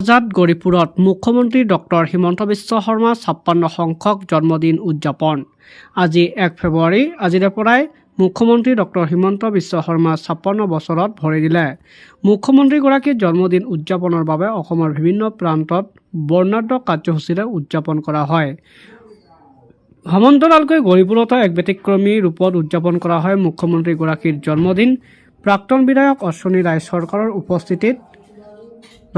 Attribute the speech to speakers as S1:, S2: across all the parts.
S1: আজাদ গৌৰীপুৰত মুখ্যমন্ত্ৰী ডক্টৰ হিমন্ত বিশ্ব শৰ্মা ৫৬ সংখ্যক জন্মদিন উদযাপন। আজি ১ ফেব্ৰুৱাৰী আজিৰে পৰাই মুখ্যমন্ত্ৰী ডক্টৰ হিমন্ত বিশ্ব শৰ্মা ৫৬ বছৰত ভৰি দিলে। মুখ্যমন্ত্ৰীগৰাকীৰ জন্মদিন উদযাপনৰ বাবে অসমৰ বিভিন্ন প্ৰান্তত বৰ্ণাঢ্য কাৰ্যসূচীৰে উদযাপন কৰা হয়। সমান্তৰালকৈ গৌৰীপুৰতো এক ব্যতিক্ৰমী ৰূপত উদযাপন কৰা হয় মুখ্যমন্ত্ৰীগৰাকীৰ জন্মদিন। প্ৰাক্তন বিধায়ক অশ্বনী ৰায় চৰকাৰৰ উপস্থিতিত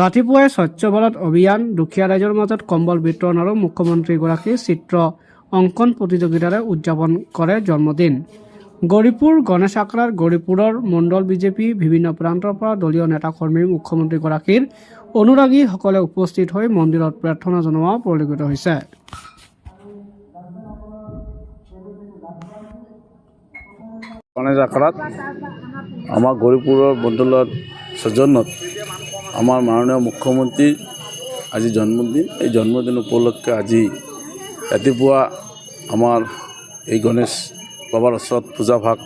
S1: ৰাতিপুৱাই স্বচ্ছ ভাৰত অভিযান, দুখীয়া ৰাইজৰ মাজত কম্বল বিতৰণ আৰু মুখ্যমন্ত্ৰীগৰাকীৰ চিত্ৰ অংকন প্ৰতিযোগিতাৰে উদযাপন কৰে জন্মদিন। গৌৰীপুৰ গণেশ আখৰাৰ গৌৰীপুৰৰ মণ্ডল বিজেপি বিভিন্ন প্ৰান্তৰ পৰা দলীয় নেতাকৰ্মী মুখ্যমন্ত্ৰীগৰাকীৰ অনুৰাগীসকলে উপস্থিত হৈ মন্দিৰত প্ৰাৰ্থনা জনোৱা পৰিলক্ষিত হৈছে।
S2: গণেশ আখড়াত আমাৰ গৌৰীপুৰৰ মণ্ডলৰ সৌজন্যত আমাৰ মাননীয় মুখ্যমন্ত্ৰীৰ আজি জন্মদিন। এই জন্মদিন উপলক্ষে আজি ৰাতিপুৱা আমাৰ এই গণেশ বাবাৰ ওচৰত পূজা ভাগ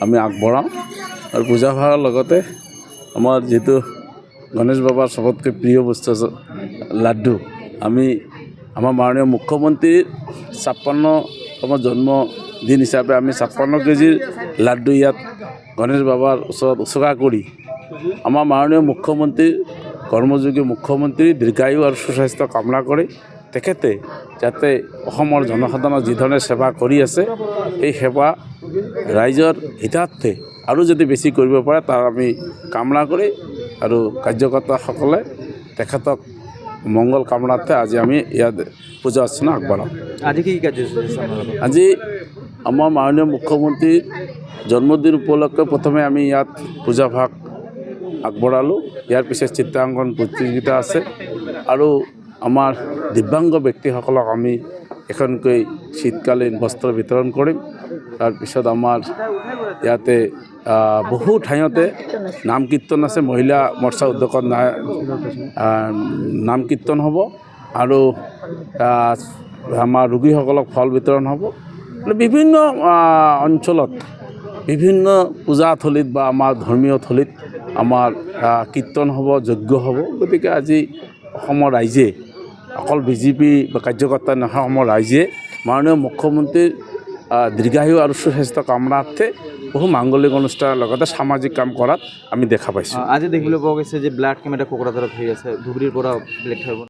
S2: আমি আগবঢ়াওঁ আৰু পূজা ভাগৰ লগতে আমাৰ যিটো গণেশ বাবাৰ চবতকৈ প্ৰিয় বস্তু আছে লাড্ডু, আমি আমাৰ মাননীয় মুখ্যমন্ত্ৰীৰ ৫৬তম জন্মদিন হিচাপে আমি ৫৬ কেজিৰ লাড্ডু ইয়াত গণেশ বাবাৰ ওচৰত উৎসৰ্গা কৰি আমাৰ মাননীয় মুখ্যমন্ত্ৰীৰ কৰ্মযোগী মুখ্যমন্ত্ৰী দীৰ্ঘায়ু আৰু সুস্বাস্থ্য কামনা কৰি তেখেতে যাতে অসমৰ জনসাধাৰণৰ যিধৰণে সেৱা কৰি আছে সেই সেৱা ৰাইজৰ হিতাৰ্থে আৰু যদি বেছি কৰিব পাৰে তাৰ আমি কামনা কৰি আৰু কাৰ্যকৰ্তাসকলে তেখেতক মংগল কামনাৰ্থে আজি আমি ইয়াত পূজা অৰ্চনা আগবঢ়াওঁ।
S3: আজি কি কাৰ্যসূচী?
S2: আজি আমাৰ মাননীয় মুখ্যমন্ত্ৰীৰ জন্মদিন উপলক্ষে প্ৰথমে আমি ইয়াত পূজা ভাগ আগবঢ়ালোঁ। ইয়াৰ পিছত চিত্ৰাংকন প্ৰতিযোগিতা আছে আৰু আমাৰ দিব্যাংগ ব্যক্তিসকলক আমি এখনকৈ শীতকালীন বস্ত্ৰ বিতৰণ কৰিম। তাৰপিছত আমাৰ ইয়াতে বহু ঠাইতে নাম কীৰ্তন আছে, মহিলা মৰ্চা উদ্যোগত নাম কীৰ্তন হ'ব আৰু আমাৰ ৰোগীসকলক ফল বিতৰণ হ'ব। বিভিন্ন অঞ্চলত বিভিন্ন পূজাথলীত বা আমাৰ ধৰ্মীয় থলীত আমাৰ কীৰ্তন হ'ব, যজ্ঞ হ'ব। গতিকে আজি অসমৰ ৰাইজে অকল বিজেপি বা কাৰ্যকৰ্তা নহয়, অসমৰ ৰাইজে মাননীয় মুখ্যমন্ত্ৰীৰ দীৰ্ঘায়ু আৰু সুস্বাস্থ্য কামনাৰ্থে বহু মাংগলিক অনুষ্ঠানৰ লগতে সামাজিক কাম কৰাত আমি দেখা পাইছোঁ।
S3: আজি দেখিবলৈ পোৱা গৈছে যে ব্লাড কেমেৰা কোকৰাঝাৰত হৈ আছে, ধুবুৰীৰ পৰা ব্লাড